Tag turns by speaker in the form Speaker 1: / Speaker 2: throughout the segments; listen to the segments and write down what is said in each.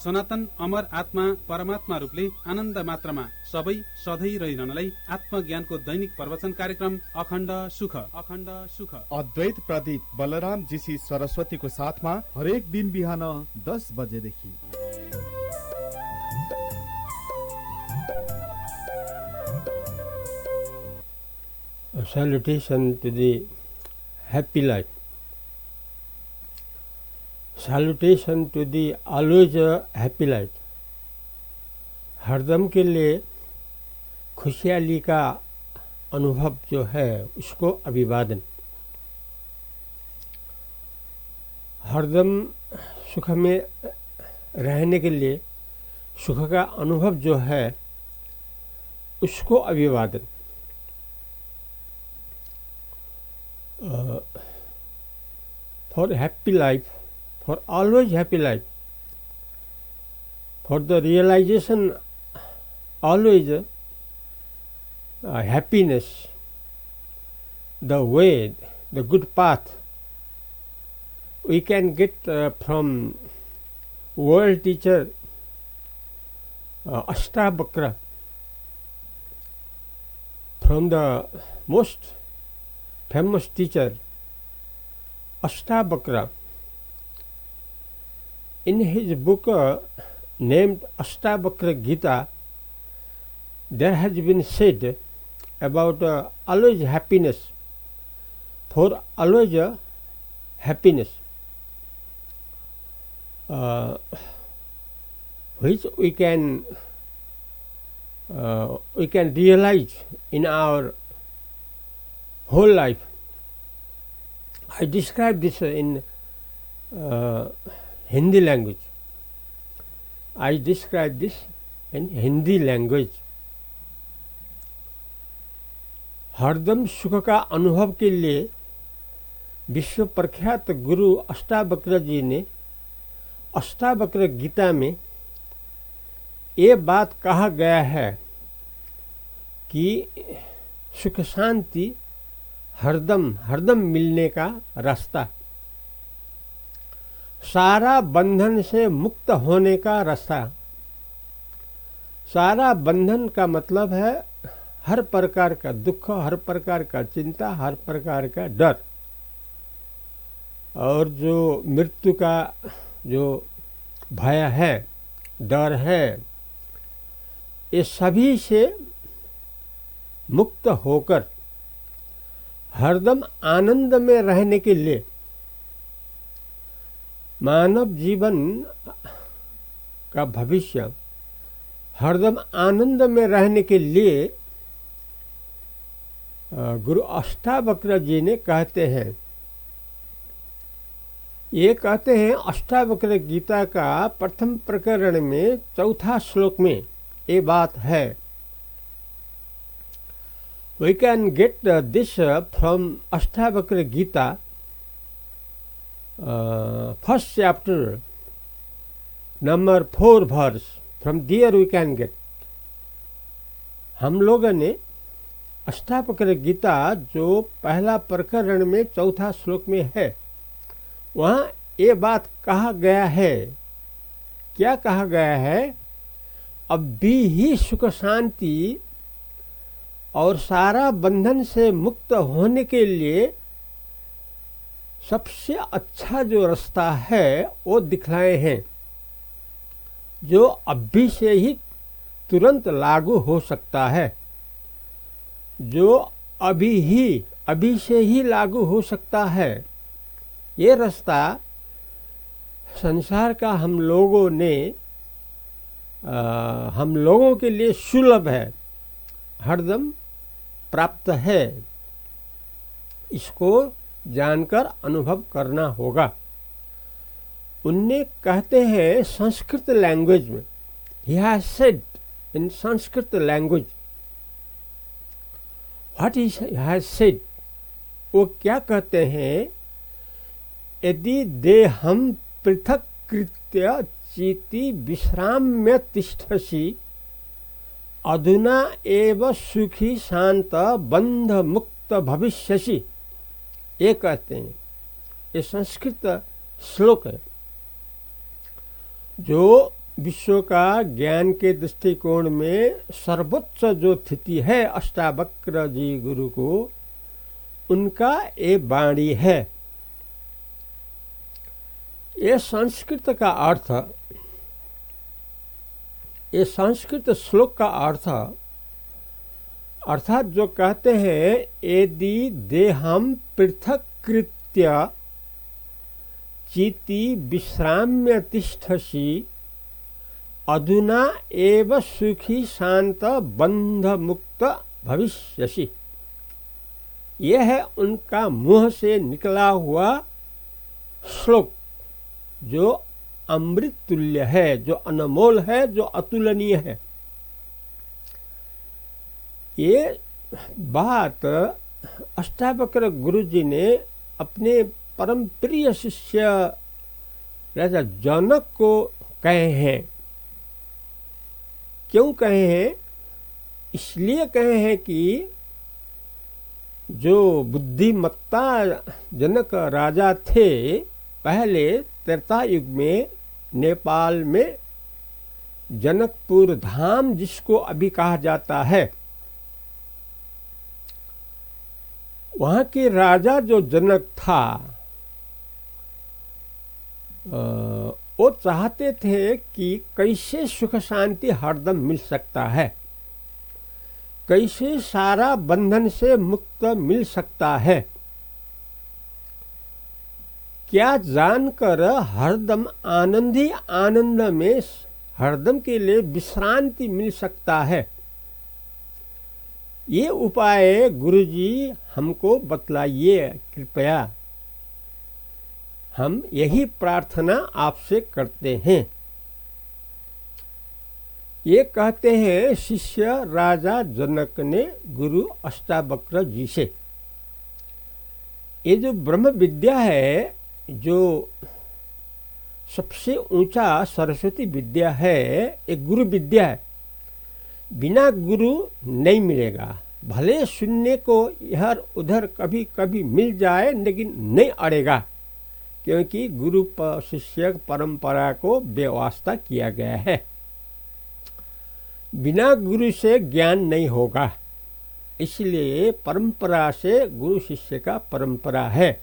Speaker 1: सनातन अमर आत्मा परमात्मा रूपले आनन्द मात्रामा सबै सधैँ रहिरहनलाई आत्मज्ञानको दैनिक प्रवचन कार्यक्रम अखण्ड सुख
Speaker 2: अद्वैत प्रदीप बलराम जीसी सरस्वतीको साथमा हरेक दिन बिहान 10 बजेदेखि।
Speaker 3: Salutation to the happy life. Salutation to the always happy life. हरदम के लिए खुशहाली का अनुभव जो है उसको अभिवादन। हरदम सुख में रहने के लिए सुख का अनुभव जो है उसको अभिवादन। For happy life, for always happy life, for the realization always happiness, the way, the good path we can get from world teacher Ashtavakra, from the most famous teacher Ashtavakra. In his book named Ashtavakra Gita, there has been said about always happiness, for always happiness, which we can realize in our whole life. I describe this in Hindi language. I describe this in Hindi language. हरदम सुख का अनुभव के लिए विश्व प्रख्यात गुरु अष्टावक्र जी ने अष्टावक्र गीता में ये बात कहा गया है कि सुख शांति हरदम मिलने का रास्ता, सारा बंधन से मुक्त होने का रास्ता। सारा बंधन का मतलब है हर प्रकार का दुख, हर प्रकार का चिंता, हर प्रकार का डर, और जो मृत्यु का जो भय है, डर है, ये सभी से मुक्त होकर हरदम आनंद में रहने के लिए मानव जीवन का भविष्य हरदम आनंद में रहने के लिए गुरु अष्टावक्र जी ने कहते हैं, ये कहते हैं अष्टावक्र गीता का प्रथम प्रकरण में चौथा श्लोक में ये बात है। We can get this from Ashtavakra Gita, first chapter, number 4 verse. From there we can get. हम लोगों ने अष्टावक्र गीता जो पहला प्रकरण में चौथा श्लोक में है, वहाँ ये बात कहा गया है। क्या कहा गया है? अब भी ही सुख शांति और सारा बंधन से मुक्त होने के लिए सबसे अच्छा जो रास्ता है वो दिखलाए हैं, जो अभी से ही तुरंत लागू हो सकता है, जो अभी से ही लागू हो सकता है। ये रास्ता संसार का हम लोगों के लिए सुलभ है, हरदम प्राप्त है। इसको जानकर अनुभव करना होगा। उनने कहते हैं संस्कृत लैंग्वेज में, he has said in Sanskrit language, what he has said, वो क्या कहते हैं? यदि देहम पृथक कृत्य चीति विश्राम्य तिष्ठसि अधुना एव सुखी शांत बंध मुक्त भविष्यसि। ये कहते हैं, ये संस्कृत श्लोक है। जो विश्व का ज्ञान के दृष्टिकोण में सर्वोच्च जो स्थिति है अष्टावक्र जी गुरु को, उनका ये वाणी है। ये संस्कृत का अर्थ, ये संस्कृत श्लोक का अर्थ अर्थात जो कहते हैं यदि देहम पृथक कृत्य चिति विश्राम्य तिष्ठसि अधुना एव सुखी शांत बंध मुक्त भविष्यसि। यह है उनका मुंह से निकला हुआ श्लोक, जो अमृत तुल्य है, जो अनमोल है, जो अतुलनीय है। ये बात अष्टावक्र गुरु जी ने अपने परम प्रिय शिष्य राजा जनक को कहे हैं। क्यों कहे हैं? इसलिए कहे हैं कि जो बुद्धिमत्ता जनक राजा थे पहले त्रेता युग में, नेपाल में जनकपुर धाम जिसको अभी कहा जाता है, वहाँ के राजा जो जनक था वो चाहते थे कि कैसे सुख शांति हरदम मिल सकता है, कैसे सारा बंधन से मुक्त मिल सकता है, क्या जानकर हरदम आनंद ही आनंद में हरदम के लिए विश्रांति मिल सकता है। ये उपाय गुरुजी हमको बतलाइए कृपया, हम यही प्रार्थना आपसे करते हैं। ये कहते हैं शिष्य राजा जनक ने गुरु अष्टावक्र जी से। ये जो ब्रह्म विद्या है, जो सबसे ऊंचा सरस्वती विद्या है, एक गुरु विद्या है। बिना गुरु नहीं मिलेगा। भले सुनने को इधर उधर कभी कभी मिल जाए, लेकिन नहीं अड़ेगा, क्योंकि गुरु शिष्य परंपरा को व्यवस्था किया गया है। बिना गुरु से ज्ञान नहीं होगा, इसलिए परंपरा से गुरु शिष्य का परंपरा है।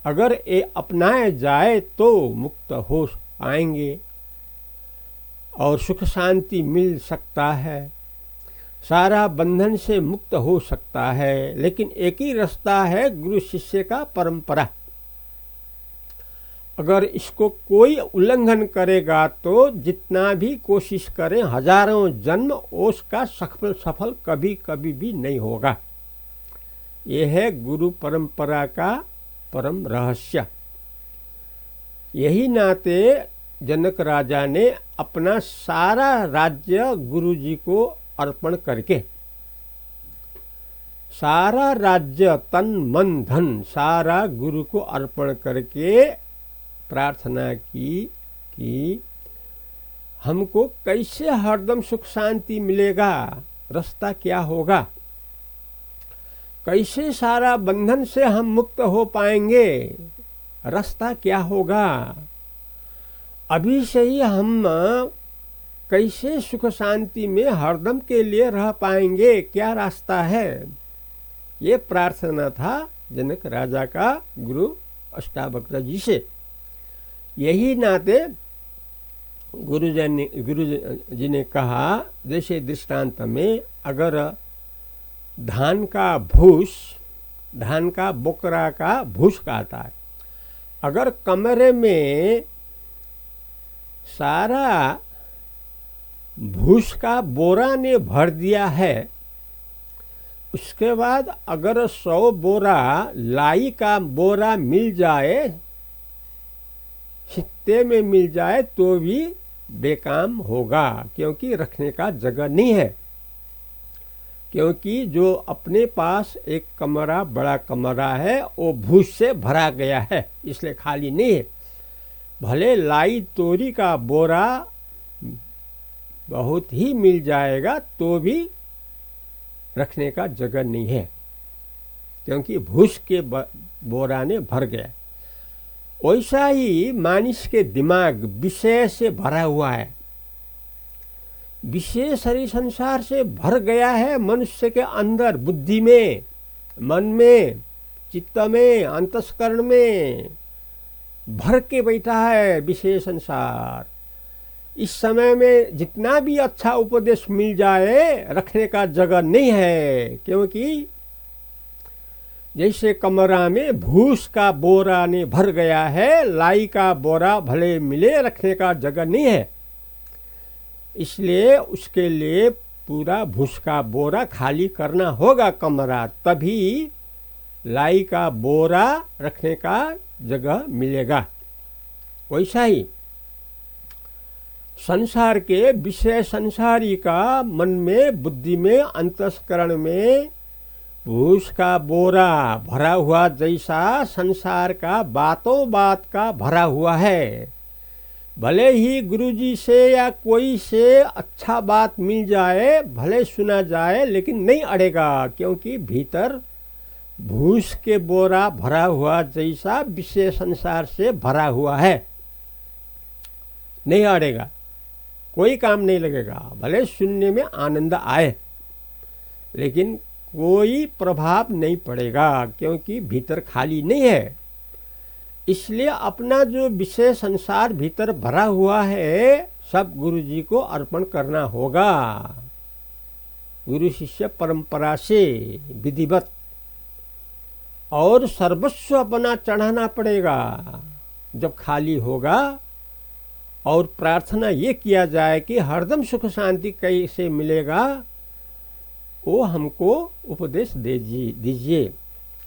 Speaker 3: अगर ये अपनाया जाए तो मुक्त हो पाएंगे और सुख शांति मिल सकता है, सारा बंधन से मुक्त हो सकता है। लेकिन एक ही रास्ता है गुरु शिष्य का परंपरा। अगर इसको कोई उल्लंघन करेगा तो जितना भी कोशिश करें, हजारों जन्म, उसका सफल कभी कभी भी नहीं होगा। यह है गुरु परंपरा का परम रहस्य। यही नाते जनक राजा ने अपना सारा राज्य गुरु जी को अर्पण करके, सारा राज्य तन मन धन सारा गुरु को अर्पण करके प्रार्थना की कि हमको कैसे हरदम सुख शांति मिलेगा, रास्ता क्या होगा, कैसे सारा बंधन से हम मुक्त हो पाएंगे, रास्ता क्या होगा, अभी से ही हम कैसे सुख शांति में हरदम के लिए रह पाएंगे, क्या रास्ता है। ये प्रार्थना था जनक राजा का गुरु अष्टावक्र जी से। यही नाते गुरु जी ने कहा, जैसे दृष्टांत में अगर धान का भूस, धान का बोकरा का भूस कहता है, अगर कमरे में सारा भूस का बोरा ने भर दिया है, उसके बाद अगर 100 बोरा लाई का बोरा मिल जाए, छित्ते में मिल जाए, तो भी बेकाम होगा, क्योंकि रखने का जगह नहीं है। क्योंकि जो अपने पास एक कमरा, बड़ा कमरा है, वो भूस से भरा गया है, इसलिए खाली नहीं है। भले लाई तोरी का बोरा बहुत ही मिल जाएगा तो भी रखने का जगह नहीं है, क्योंकि भूस के बोरा ने भर गया। वैसा ही मानिस के दिमाग विषय से भरा हुआ है, विषय शरीर संसार से भर गया है। मनुष्य के अंदर बुद्धि में, मन में, चित्त में, अंतस्करण में भर के बैठा है विषय संसार। इस समय में जितना भी अच्छा उपदेश मिल जाए रखने का जगह नहीं है, क्योंकि जैसे कमरा में भूस का बोरा ने भर गया है, लाई का बोरा भले मिले रखने का जगह नहीं है। इसलिए उसके लिए पूरा भूस का बोरा खाली करना होगा कमरा, तभी लाई का बोरा रखने का जगह मिलेगा। वैसा ही संसार के विषय संसारी का मन में, बुद्धि में, अंतस्करण में भूस का बोरा भरा हुआ जैसा संसार का बातों बात का भरा हुआ है। भले ही गुरुजी से या कोई से अच्छा बात मिल जाए, भले सुना जाए, लेकिन नहीं अड़ेगा, क्योंकि भीतर भूस के बोरा भरा हुआ जैसा विषय संसार से भरा हुआ है। नहीं अड़ेगा, कोई काम नहीं लगेगा। भले सुनने में आनंद आए, लेकिन कोई प्रभाव नहीं पड़ेगा, क्योंकि भीतर खाली नहीं है। इसलिए अपना जो विषय संसार भीतर भरा हुआ है सब गुरु जी को अर्पण करना होगा, गुरु शिष्य परंपरा से विधिवत, और सर्वस्व अपना चढ़ाना पड़ेगा जब खाली होगा। और प्रार्थना ये किया जाए कि हरदम सुख शांति कैसे मिलेगा वो हमको उपदेश दीजिए,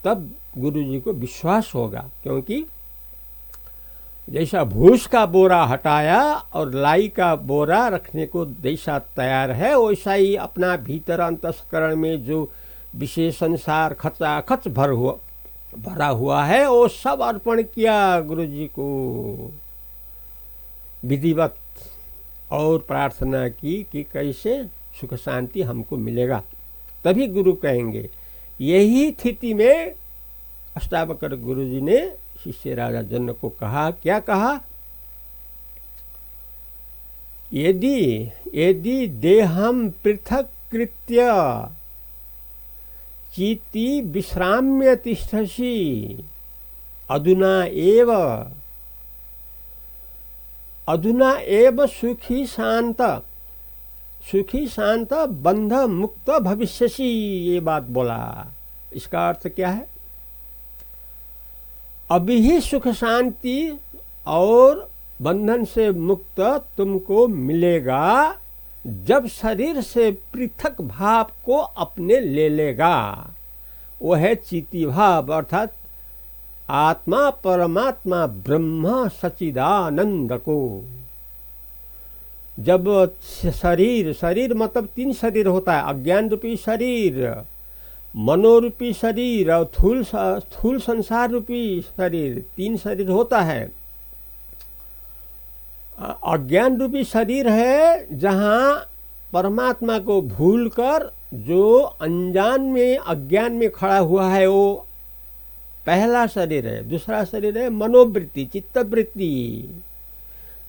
Speaker 3: तब गुरु जी को विश्वास होगा। क्योंकि जैसा भूस का बोरा हटाया और लाई का बोरा रखने को जैसा तैयार है, वैसा ही अपना भीतर अंतस्करण में जो विशेष संसार खचाखच भरा हुआ है वो सब अर्पण किया गुरु जी को विधिवत, और प्रार्थना की कि कैसे सुख शांति हमको मिलेगा। तभी गुरु कहेंगे। यही स्थिति में अष्टावक्र गुरु जी ने शिष्य राजा जनक को कहा, क्या कहा? यदि देहम पृथक कृत्य चीति विश्राम्य तिष्ठसि अधुना एव सुखी शांत बंध मुक्त भविष्यसि, ये बात बोला। इसका अर्थ क्या है? अभी ही सुख शांति और बंधन से मुक्त तुमको मिलेगा जब शरीर से पृथक भाव को अपने ले लेगा। वो है चिति भाव, अर्थात आत्मा परमात्मा ब्रह्म सच्चिदानंद को। जब शरीर मतलब 3 शरीर होता है, अज्ञान रूपी शरीर, मनोरूपी शरीर और स्थूल संसार रूपी शरीर, 3 शरीर होता है। अज्ञान रूपी शरीर है जहाँ परमात्मा को भूलकर जो अनजान में अज्ञान में खड़ा हुआ है, वो पहला शरीर है। दूसरा शरीर है मनोवृत्ति, चित्तवृत्ति,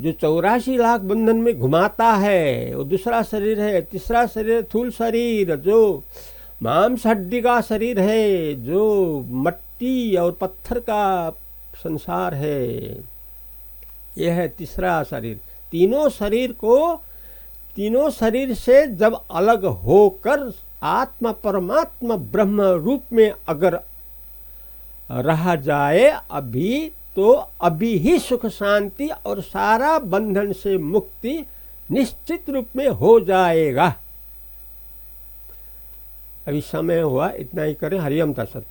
Speaker 3: जो 84 लाख बंधन में घुमाता है, वो दूसरा शरीर है। तीसरा शरीर स्थूल शरीर, जो मांस हड्डी का शरीर है, जो मट्टी और पत्थर का संसार है, यह है तीसरा शरीर। तीनों शरीर से जब अलग होकर आत्मा परमात्मा ब्रह्म रूप में अगर रहा जाए अभी ही सुख शांति और सारा बंधन से मुक्ति निश्चित रूप में हो जाएगा। अभी समय हुआ, इतना ही करें। हरिओम तत्सत।